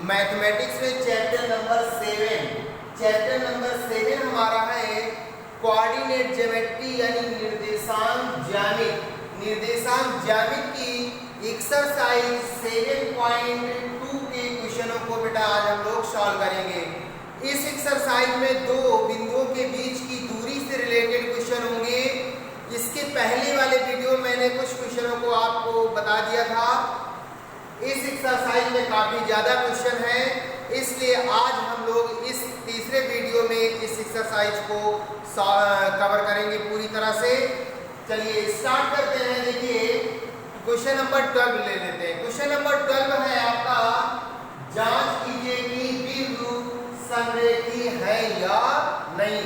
Mathematics में chapter number 7 हमारा है कोऑर्डिनेट ज्योमेट्री यानी निर्देशांक ज्यामिति की एक्सरसाइज 7.2 के क्वेश्चनों को बेटा आज हम लोग सॉल्व करेंगे। इस एक्सरसाइज में दो बिंदुओं के बीच की दूरी से रिलेटेड क्वेश्चन होंगे। इसके पहले वाले वीडियो में मैंने कुछ क्वेश्चनों को आपको बता दिया था। इस एक्सरसाइज में काफी ज्यादा क्वेश्चन है, इसलिए आज हम लोग इस तीसरे वीडियो में इस एक्सरसाइज को कवर करेंगे पूरी तरह से। चलिए स्टार्ट करते हैं। देखिए क्वेश्चन नंबर 12 ले लेते हैं। क्वेश्चन नंबर 12 है आपका, जांच कीजिए कि बिंदु संरेखी है या नहीं।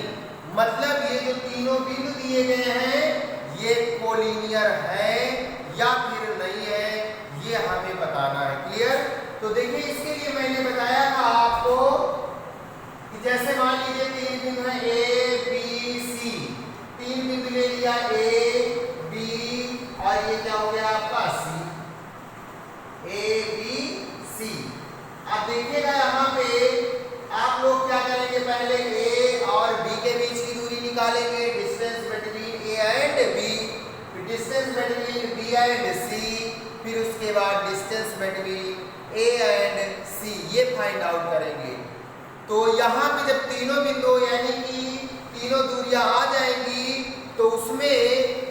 मतलब ये जो तीनों बिंदु दिए गए हैं ये कोलिनियर है या फिर नहीं है, ये हमें बताना है। क्लियर? तो देखिए इसके लिए मैंने बताया था आपको कि जैसे मान लीजिए तीन बिंदु हैं ए बी सी, तीन बिंदु ले लिया ए बी और ये क्या हो गया आपका सी, ए बी सी। अब देखिएगा यहाँ पे आप लोग क्या करेंगे, पहले ए और बी के बीच की दूरी निकालेंगे, distance between A and B, फिर distance between B and C, फिर उसके बाद distance between A and C, ये फाइंड आउट करेंगे। तो यहाँ पे जब तीनों बिंदु यानी कि तीनों दूरियां आ जाएंगी तो उसमें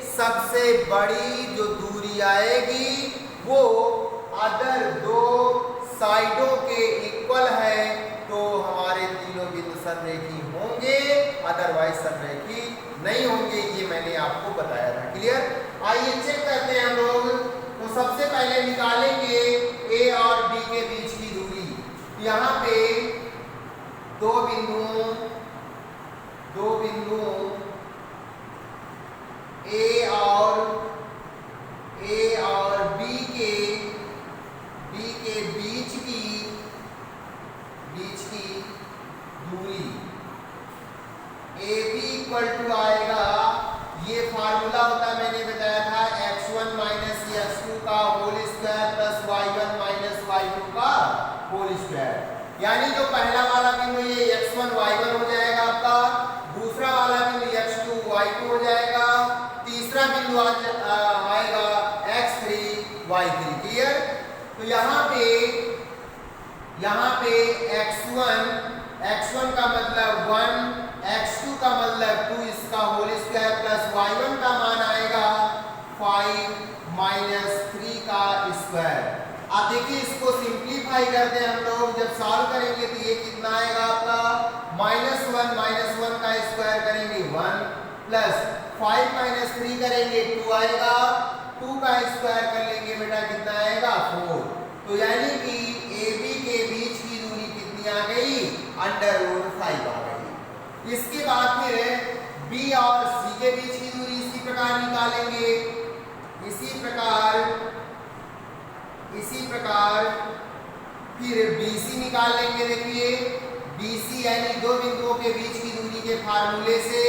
सबसे बड़ी जो दूरी आएगी वो अदर दो साइडों के इक्वल है, तो हमारे तीनों बिंदु संरेखी होंगे, अदरवाइज संरेखी नहीं होंगे। ये मैंने आपको बताया था। क्लियर? आइए चेक करते हैं हम लोग। तो सबसे पहले निकालेंगे ए और बी के बीच की दूरी। यहाँ पे दो बिंदुओं ए और बी के बीच की दूरी ए बी इक्वल टू आएगा, ये फार्मूला होता है मैंने बताया था, x1 माइनस x2 का whole square plus y1 minus y2 का होल स्क्वायर। यानी जो पहला वाला बिंदु ये x1 y1 हो जाएगा आपका, दूसरा वाला बिंदु x2 y2 हो जाएगा, तीसरा बिंदु आएगा x3 y3। क्लियर? तो यहाँ पे x1 का मतलब 1, x2 का मतलब 2, इसका होल स्क्वायर प्लस y1 का मान आएगा 5 माइनस 3 का स्क्वायर। अब देखिए इसको सिंप्लीफाई करते हैं हम लोग, जब सॉल्व करेंगे तो ये कितना आएगा आपका, -1 का स्क्वायर करेंगे 1 प्लस 5 माइनस 3 करेंगे 2 आएगा, 2 का स्क्वायर कर लेंगे बेटा कितना आएगा 4। तो यानी कि ए बी के बीच की दूरी कितनी आ गई, √5 आ गई। इसके बाद फिर बी और सी के बीच की दूरी इसी प्रकार निकालेंगे, इसी प्रकार फिर BC निकाल लेंगे। देखिए BC यानी दो बिंदुओं के बीच की दूरी के फार्मूले से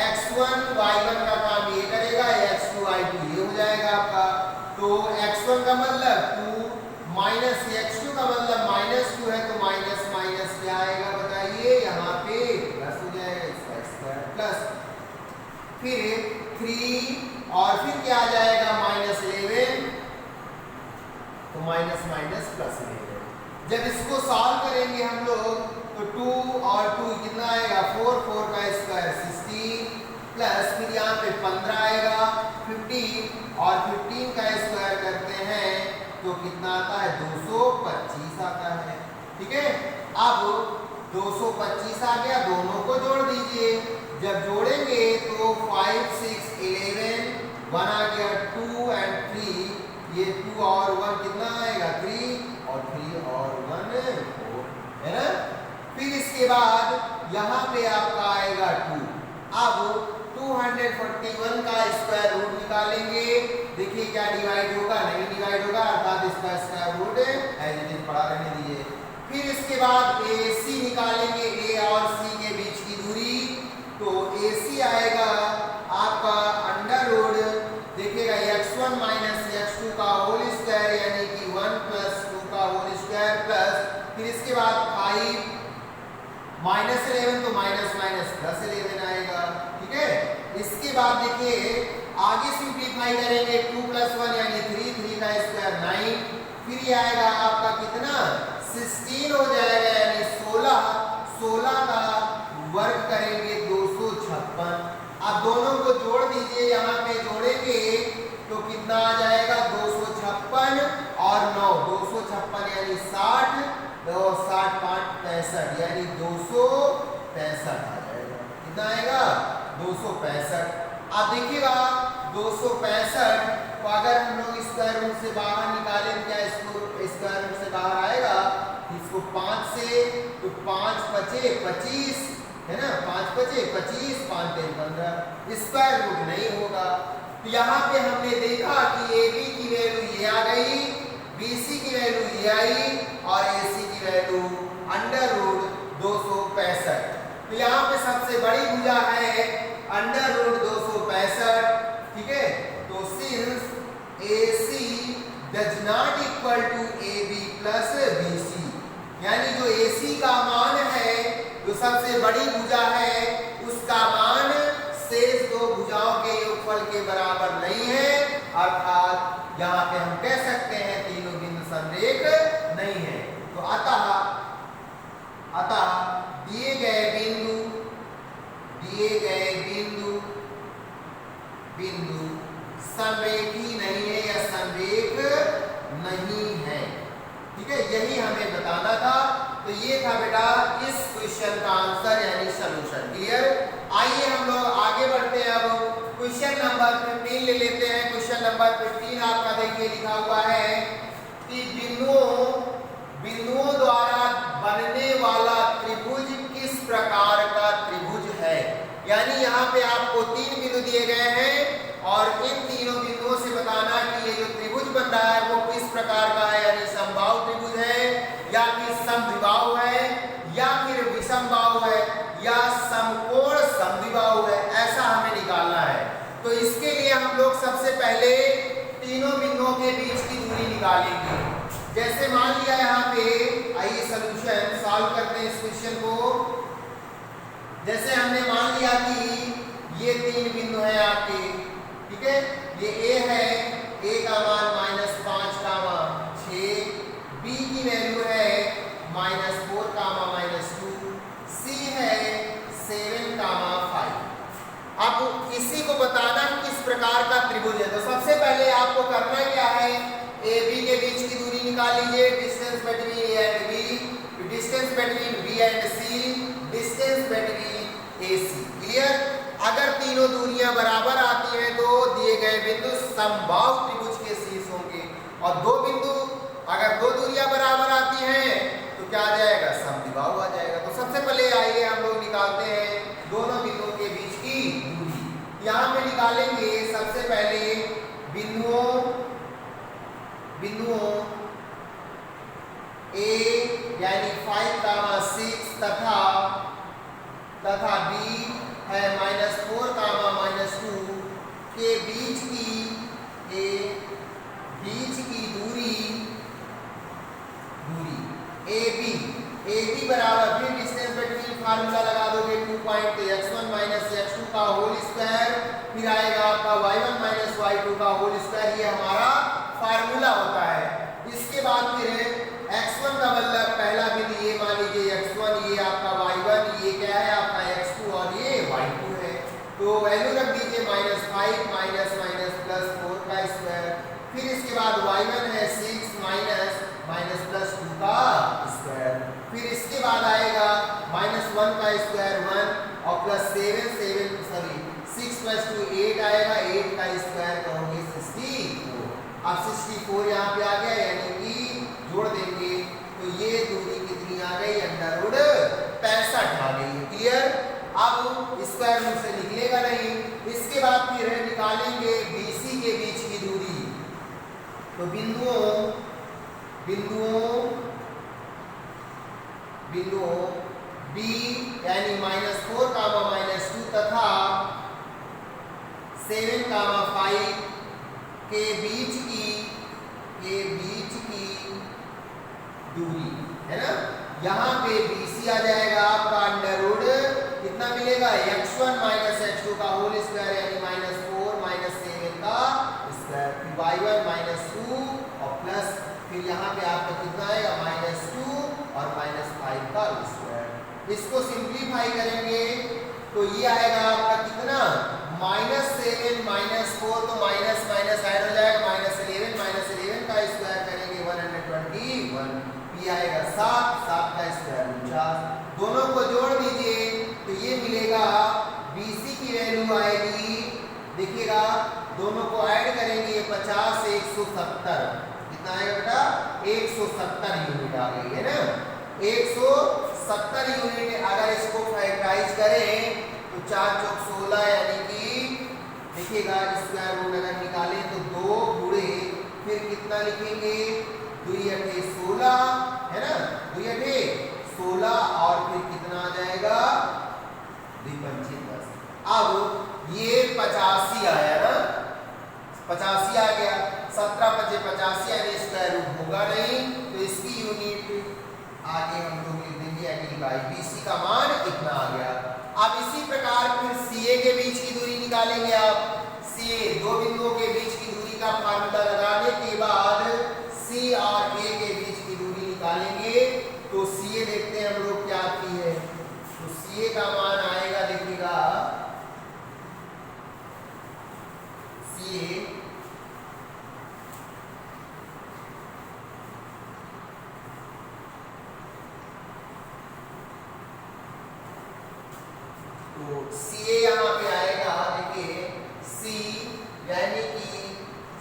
x1 y1 का काम ये करेगा, x2 y2 ये हो जाएगा आपका। तो x1 का मतलब 2 माइनस x2 का मतलब -2 है, तो माइनस माइनस क्या आएगा बताइए, यहाँ पे प्लस हो जाएगा, इसका स्क्वायर प्लस फिर 3 और फिर क्या आ जाएगा -11, तो माइनस माइनस प्लस 11। जब इसको सॉल्व करेंगे हम लोग तो 2 और 2 कितना आएगा 4, 4 का स्क्वायर 16 प्लस फिर यहाँ पे 15 आएगा 15 और 15 का स्क्वायर करते हैं तो कितना आता है 225 आता है। ठीक है? अब 225 आ गया, दोनों को जोड़ दीजिए। जब जोड़ेंगे तो 5 6 11, 1 आ गया 2 एंड 3, ये 2 और 1 कितना आएगा 3 और 3 और 1 4, है ना। फिर इसके बाद यहाँ पे आपका आएगा 2। अब 241 का स्क्वायर रूट निकालेंगे। देखिए क्या डिवाइड होगा, नहीं डिवाइड होगा, अर्थात इसका square root as it is पड़ा रहने दीजिए। फिर इसके बाद AC निकालेंगे, ए और सी के बीच की दूरी। तो AC आएगा आपका √, देखिएगा x1 माइनस x2 का होल स्क्वायर यानी कि 1 प्लस 2 का होल स्क्वायर प्लस फिर -11 तो माइनस माइनस प्लस 11 आएगा। ठीक है, इसके बाद देखिए आगे सिंप्लीफाई करेंगे 2 + 1 यानी 3, 3 का स्क्वायर 9, फिर ये आएगा आपका कितना 16 हो जाएगा यानी 16, 16 का वर्ग करेंगे 256। अब दोनों को जोड़ दीजिए, यहाँ पे जोड़ेंगे तो कितना आ जाएगा 256 और 9, 256 यानी 60, और 60 5 65 यानी 265 आ जाएगा। कितना आएगा 265। अब देखिएगा 265 को अगर हम लोग स्क्वायर रूट से बाहर निकालें, क्या इसको स्क्वायर रूट से बाहर आएगा, इसको 5 से, तो 5 बचे 25 है ना, 5 बचे 25, 5 10 15, स्क्वायर रूट नहीं होगा। तो यहाँ पे हमने देखा कि ए बी की वैल्यू ये आ गई, बी सी की वैल्यू ये आई और ए सी की वैल्यू √265। तो यहाँ पे सबसे बड़ी भुजा है √265। ठीक है, तो since A C does not equal to A B plus B C, यानी जो ए सी का मान है, जो सबसे बड़ी भुजा है, उसका मान शेष दो भुजाओं के योगफल के बराबर नहीं है, अर्थात यहाँ पे हम कह सकते हैं तीनों बिंदु संरेख नहीं है। तो अतः दिए गए बिंदु संरेखी नहीं है या संरेख नहीं है। ठीक है, यही हमें बताना था। तो ये था बेटा इस क्वेश्चन का आंसर यानी सॉल्यूशन। क्लियर? आइए हम लोग आगे बढ़ते हैं। अब क्वेश्चन नंबर 15 ले लेते हैं। क्वेश्चन नंबर 15 आपका देखिए लिखा हुआ है कि बिंदुओं द्वारा बनने वाला त्रिभुज किस प्रकार का त्रिभुज है। यानी यहाँ पे आपको 3 बिंदु दिए गए हैं और इन तीनों बिंदुओं से बताना कि ये जो त्रिभुज बन रहा है वो किस प्रकार का है, यानी समबाहु त्रिभुज है या फिर समद्विबाहु है या फिर विषमबाहु है या समकोण समद्विबाहु है, ऐसा हमें निकालना है। तो इसके लिए हम लोग सबसे पहले तीनों बिंदुओं के बीच की दूरी निकालेंगे। जैसे मान लिया यहाँ पे, आइए सॉल्यूशन सॉल्व करते हैं इस क्वेश्चन को। जैसे हमने मान लिया कि ये 3 बिंदु हैं आपके, ठीक है, ये ए है, ए का मान -5 कामा 6, बी की वैल्यू है -4 कामा -2, सी है 7 कामा 5। अब इसी को बताना किस प्रकार का त्रिभुज है। तो सबसे पहले आपको करना क्या है, ए बी के बीच की दूरी निकाल लीजिए, distance between A and B, distance between B and C, distance between A C. Clear? अगर तीनों दूरियां बराबर आती हैं तो दिए गए बिंदु समबाहु त्रिभुज के शीर्ष होंगे, और अगर दो दूरियां बराबर आती हैं तो क्या आ जाएगा, समद्विबाहु आ जाएगा। तो सबसे पहले आइए हम लोग निकालते हैं दोनों बिंदुओं के बीच की दूरी। यहाँ पे निकालेंगे सबसे पहले बिंदुओं ए यानी 5 कामा 6 तथा बी है -4 कामा -2 के बीच की दूरी ए बी बराबर, फिर डिस्टेंस बिटवीन फार्मूला लगा दोगे 2.x1 - x2 का होल स्क्वायर, फिर आएगा आपका y1 - y2 का होल स्क्वायर। ये हमारा फार्मूला होता है। इसके बाद फिर x1 का मतलब पहला बिंदु ये मान लीजिए x1, ये आपका y1, ये क्या है आपका x2 और ये y2 है। तो वैल्यू रख दीजिए -5 -4 का स्क्वायर, फिर इसके बाद y1 है 6 -+2 का स्क्वायर, फिर इसके बाद आएगा -1 का स्क्वायर 1 और +6 + 2 8 आएगा, 8 का स्क्वायर करोगे 64। अब 64 यहाँ पे आ गया, यानी कि जोड़ देंगे तो ये दूरी कितनी आ गई, √65 आ गई। क्लियर? अब स्क्वायर रूट से निकलेगा नहीं। इसके बाद फिर निकालेंगे BC के बीच की दूरी। तो बिंदुओं B यानी -4 कामा -2 तथा 7 कामा 5 के बीच की दूरी है ना, यहाँ पे BC आ जाएगा आपका अंडर रूट कितना मिलेगा x1 माइनस x2 का होल स्क्वायर यानी -4 -7 का स्क्वायर, फिर y1 -2 और प्लस फिर यहाँ पे आपका कितना आएगा -2 और -5 का स्क्वायर। इसको सिंप्लीफाई करेंगे तो ये आएगा आपका कितना -7 -4 तो माइनस माइनस ऐड हो जाएगा -11 का स्क्वायर करेंगे 121, ये आएगा 7 का स्क्वायर 49, दोनों को जोड़ दीजिए तो ये मिलेगा BC की वैल्यू आएगी, देखिएगा दोनों को ऐड करेंगे ये 50 से 170 कितना आएगा बेटा 170 यूनिट आ गई है ना, 170 यूनिट। अगर इसको फैक्टराइज करें तो 4 चौक 16 यानी कि देखिएगा स्क्वायर रूट अगर निकालें तो 2 गुणे फिर कितना लिखेंगे 2 अठे 16 है ना, 2 अठे 16 और फिर कितना आ जाएगा 2 पंचे 10। अब ये 85 आया ना, 85 आ गया, 17 × 5 = 85 यानी स्क्वायर रूट होगा नहीं तो इसकी यूनिट आगे हम लोग लिख देंगे यानी बाई BC का मान इतना आ गया। अब इसी प्रकार फिर CA के बीच की दूरी निकालेंगे आप, CA दो बिंदुओं के बीच की दूरी का फार्मूला लगाने के बाद C और A के बीच की दूरी निकालेंगे तो CA देखते हैं हम लोग क्या आती है, तो CA का मान आएगा देखिएगा CA तो CA यहाँ पे आएगा देखिए C यानी कि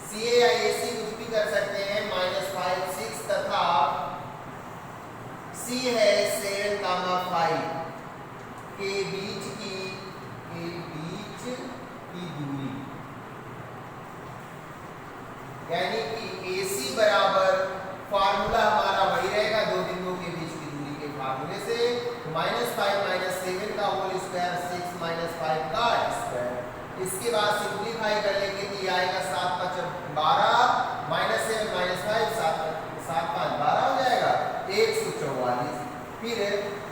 CA या AC कुछ भी कर सकते हैं -5 6 तथा C है 7 5 के बीच की दूरी यानी कि AC बराबर फार्मूला हमारा वही रहेगा दो बिंदुओं के बीच की दूरी के फार्मूले से -5 -7 का होल स्क्वायर 6 -5 का स्क्वायर। इसके बाद सिंप्लीफाई कर लेंगे तो ये आएगा 7 × 5 12 -7 -5 7 × 5 12 हो जाएगा 144। फिर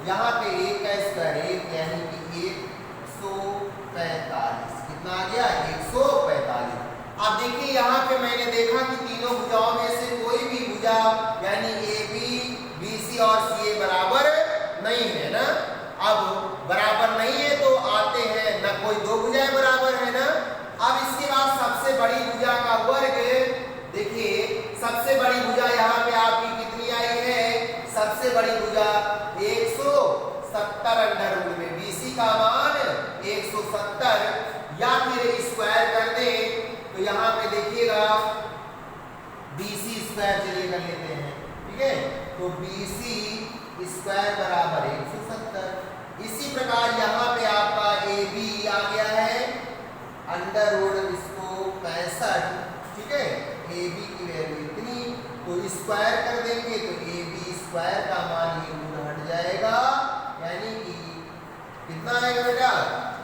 यहाँ पे 1 का स्क्वायर 1 यानी कि 145 कितना आ गया 145। अब देखिए यहाँ पे मैंने देखा कि तीनों भुजाओं में से कोई भी भुजा यानी AB BC और CA बराबर नहीं है ना। अब बराबर नहीं है तो आते हैं ना कोई दो भुजाएं बराबर है ना। अब इसके बाद सबसे बड़ी भुजा का वर्ग देखिए, सबसे बड़ी भुजा यहाँ पे आपकी कितनी आई है, सबसे बड़ी भुजा 170 अंडर रूट में BC का मान 170 या फिर स्क्वायर कर दें तो यहाँ पे देखिएगा BC स्क्वायर चलिए कर लेते हैं, ठीक है, तो BC स्क्वायर बराबर 170। इसी प्रकार यहाँ पे आपका AB आ गया है अंडर रूट इसको 65, ठीक है, AB की वैल्यू इतनी तो स्क्वायर कर देंगे तो AB स्क्वायर का मान ये रूट हट जाएगा यानी कि कितना आएगा बेटा,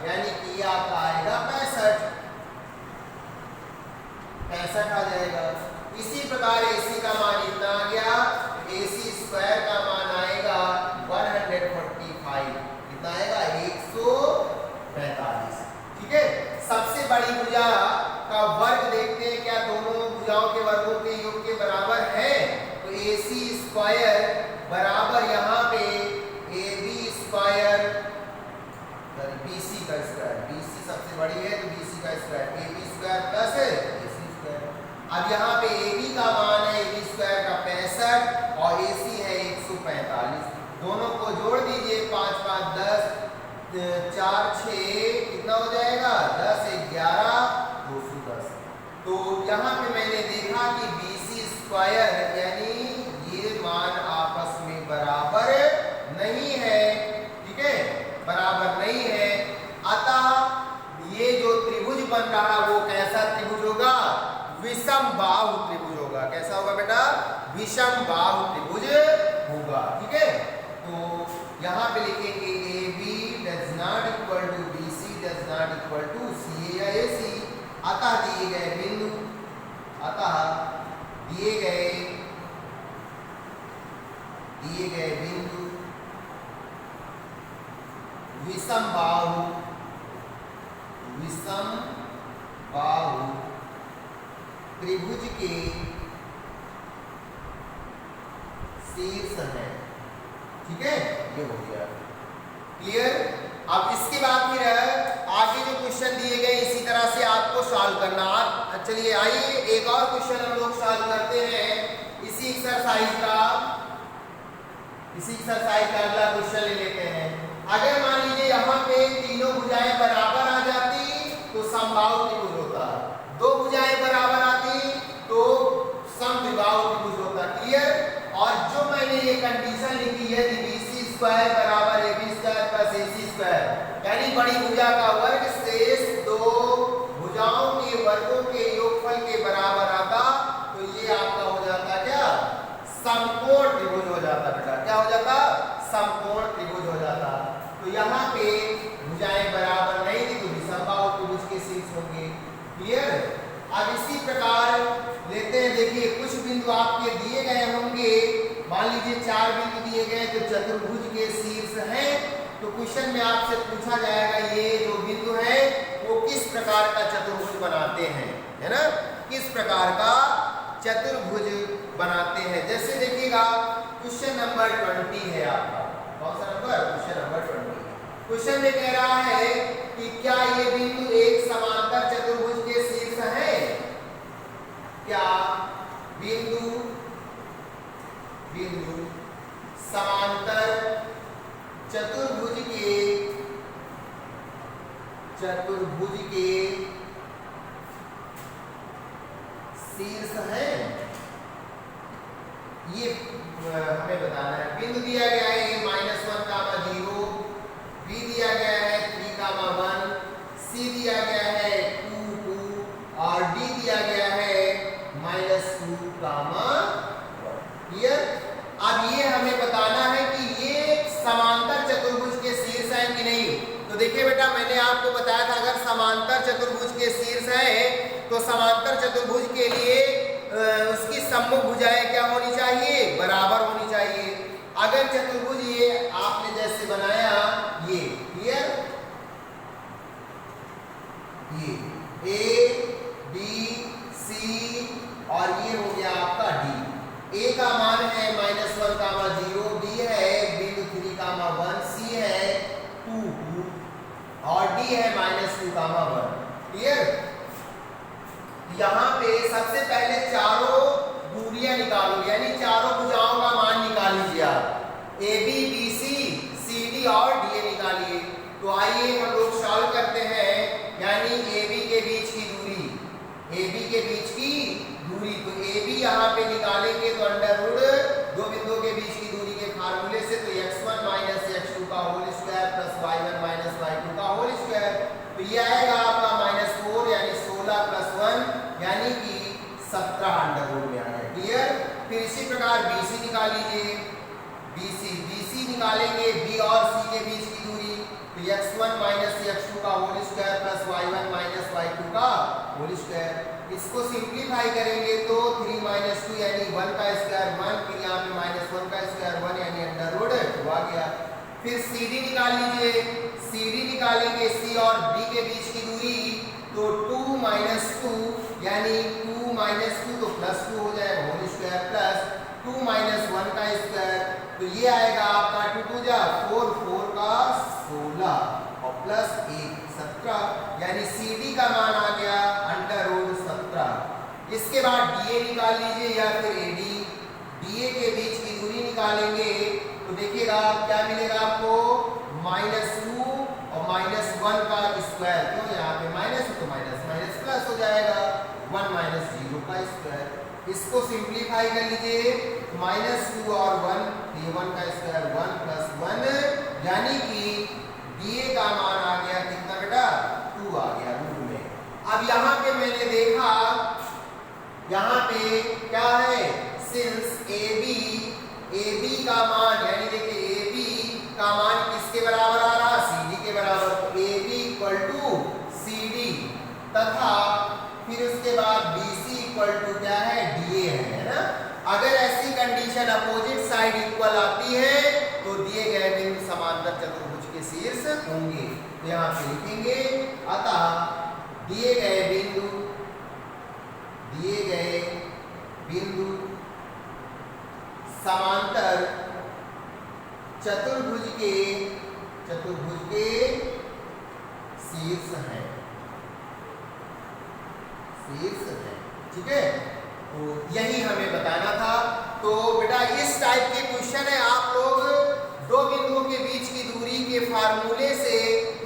यानी कि ये आपका आएगा 65 आ जाएगा। इसी प्रकार AC का मान इतना आ गया, AC स्क्वायर का मान आएगा 145 कितना आएगा 145, ठीक है। सबसे बड़ी भुजा का वर्ग देखते हैं क्या दोनों भुजाओं के वर्गों के योग के बराबर है, तो AC स्क्वायर बराबर यहाँ पे AB स्क्वायर BC का स्क्वायर, BC सबसे बड़ी है तो BC का square AB square plus AC square. अब यहाँ पे AB का मान है AB स्क्वायर का 65 और AC है 145, दोनों को जोड़ दीजिए 5 5 10 4 6 कितना हो जाएगा 10 11 210। तो यहाँ पे मैंने देखा कि BC स्क्वायर यानी ये मान आपस में बराबर नहीं है, ठीक है, बराबर नहीं है। अतः ये जो त्रिभुज बन रहा वो कैसा त्रिभुज होगा, विषम बाहु त्रिभुज होगा। कैसा होगा बेटा, विषम बाहु त्रिभुज होगा, ठीक है। तो यहाँ पे लिखेंगे AB does not equal to BC does not equal to CA या AC। अतः दिए गए बिंदु दिए गए बिंदु विषम बाहु त्रिभुज के शीर्ष है। ठीक है, ये हो गया क्लियर। अब इसके बाद फिर आगे जो क्वेश्चन दिए गए इसी तरह से आपको सॉल्व करना। चलिए आइए एक और क्वेश्चन हम लोग सॉल्व करते हैं इसी एक्सरसाइज का अगला क्वेश्चन ले लेते हैं। अगर मान लीजिए यहाँ पे तीनों भुजाएं बराबर आ जाती तो समबाहु त्रिभुज होता, दो भुजाएं बराबर आती तो समद्विबाहु त्रिभुज होता। क्लियर। और जो मैंने ये कंडीशन लिखी है BC स्क्वायर बराबर AB square plus AC square, यानी बड़ी भुजा का वर्ग शेष दो भुजाओं के वर्गों के योगफल के बराबर आता, तो ये आपका हो जाता क्या, समकोण त्रिभुज हो जाता। बेटा क्या हो जाता, समकोण त्रिभुज हो जाता। तो यहाँ पे भुजाएं बराबर नहीं थी तो विषमबाहु त्रिभुज के शीर्ष होंगे। क्लियर। अब इसी प्रकार लेते हैं, देखिए कुछ बिंदु आपके दिए गए होंगे, मान लीजिए 4 बिंदु दिए गए तो चतुर्भुज के शीर्ष हैं। तो क्वेश्चन में आपसे पूछा जाएगा ये जो बिंदु है वो किस प्रकार का चतुर्भुज बनाते हैं, है ना, किस प्रकार का चतुर्भुज बनाते हैं। जैसे देखिएगा क्वेश्चन नंबर 20 है आपका, कौन सा नंबर, क्वेश्चन नंबर 20। क्वेश्चन में कह रहा है कि क्या ये बिंदु एक समांतर चतुर्भुज के शीर्ष है। क्या बिंदु समांतर चतुर्भुज के शीर्ष है, ये हमें बताना है। बिंदु दिया गया है -1, 0, B दिया गया है 3, 1, C दिया गया है 2, 2 और D दिया गया है -2, 1। क्लियर। अब ये हमें बताना है कि ये समांतर चतुर्भुज के शीर्ष है कि नहीं। तो देखिए बेटा मैंने आपको बताया था अगर समांतर चतुर्भुज के शीर्ष है तो समांतर चतुर्भुज के लिए उसकी सम्मुख भुजाएं क्या होनी चाहिए, बराबर होनी चाहिए। अगर चतुर्भुज ये आपने जैसे बनाया ये, क्लियर, ये A B C और ये हो गया आपका D। A का मान है -1, 0, B है बिंदु 3, 1, C है 2, 2 और D है -2, 1। क्लियर। यहाँ पे सबसे पहले चारों दूरियां निकालो, यानी चारों भुजाओं का मान निकाल लीजिए आप। AB, BC, CD और DA निकालिए। तो आइए हम लोग सॉल्व करते हैं, यानी AB के बीच की दूरी, तो AB यहाँ पे निकालेंगे तो अंडर रूट दो बिंदुओं के बीच की दूरी के फार्मूले से, तो x1 - x2 का whole square plus y1 - y2 का होल स्क्वायर, तो ये आएगा आपका -4 यानी 16 + 1 यानी कि 17 अंडर रूट में आ गया। क्लियर। फिर इसी प्रकार BC निकाल लीजिए, BC निकालेंगे B और C के बीच की दूरी, तो x1 - x2 का whole square plus y1 - y2 का होल स्क्वायर। इसको सिंप्लीफाई करेंगे तो 3 - 2 यानी 1 का स्क्वायर 1, फिर यहाँ पे -1 का स्क्वायर 1 यानी अंडर रूट 2 आ गया। फिर CD निकाल लीजिए, CD निकालेंगे C और D के बीच की दूरी, तो 2 - 2 यानी 2 - 2 तो +2 हो जाएगा होल स्क्वायर प्लस 2 - 1 का स्क्वायर, तो ये आएगा आपका 2 2 जा 4, 4 का 16 और प्लस 1 17 यानी CD का मान आ गया अंडर रूट 17। इसके बाद DA निकाल लीजिए या फिर AD, DA के बीच की दूरी निकालेंगे तो देखिएगा क्या मिलेगा आपको, -2 और -1 का स्क्वायर, क्यों यहाँ पे माइनस है तो माइनस प्लस हो जाएगा 1 - 0 का स्क्वायर। इसको सिंप्लीफाई कर लीजिए, -2 और 1, ये 1 का स्क्वायर 1 + 1 यानी कि DA का मान आ गया कितना बेटा, 2 आ गया रूट में। अब यहाँ पे मैंने देखा, यहाँ पे क्या है, सिंस AB का मान, यानी देखिए AB का मान किसके बराबर आ रहा, CD के बराबर, तो AB = CD तथा फिर उसके बाद BC = क्या है, DA है ना। अगर ऐसी कंडीशन अपोजिट साइड इक्वल आती है तो दिए गए बिंदु समांतर चतुर्भुज के शीर्ष होंगे। तो यहाँ पे लिखेंगे अतः दिए गए बिंदु समांतर चतुर्भुज के शीर्ष है। ठीक है, तो यही हमें बताना था। तो बेटा इस टाइप के क्वेश्चन है, आप लोग दो बिंदुओं के बीच की दूरी के फार्मूले से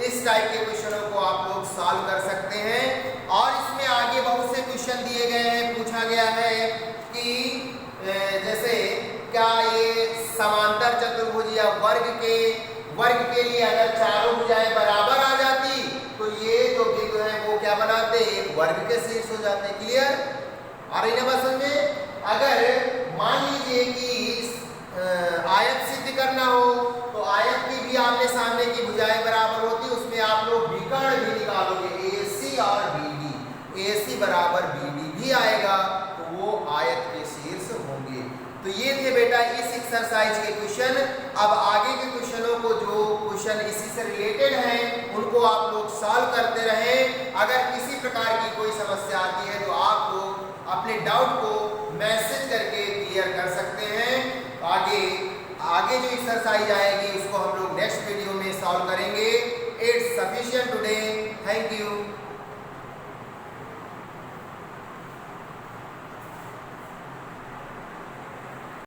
इस टाइप के क्वेश्चनों को आप लोग सॉल्व कर सकते हैं। और इसमें आगे बहुत से क्वेश्चन दिए गए हैं, पूछा गया है कि जैसे क्या ये समांतर चतुर्भुज या वर्ग के लिए अगर चारों भुजाएं बराबर आ जाती तो ये जो बिंदु है वो क्या बनाते, वर्ग के शीर्ष हो जाते। क्लियर आ रही ना बात समझ में? अगर मान लीजिए कि आयत सिद्ध करना हो तो आयत की भी आमने सामने की भुजाएं बराबर होती, उसमें आप लोग विकर्ण भी निकालोगे, AC और BD, AC बराबर BD भी आएगा तो वो आयत के शीर्ष होंगे। तो ये थे बेटा इस एक्सरसाइज के क्वेश्चन। अब आगे के क्वेश्चनों को, जो क्वेश्चन इसी से रिलेटेड हैं, उनको आप लोग सॉल्व करते रहें। अगर किसी प्रकार की कोई समस्या आती है तो आप लोग अपने डाउट को मैसेज करके क्लियर कर सकते हैं। आगे जो एक्सरसाइज आएगी उसको हम लोग नेक्स्ट वीडियो में सॉल्व करेंगे। It's sufficient today. Thank you.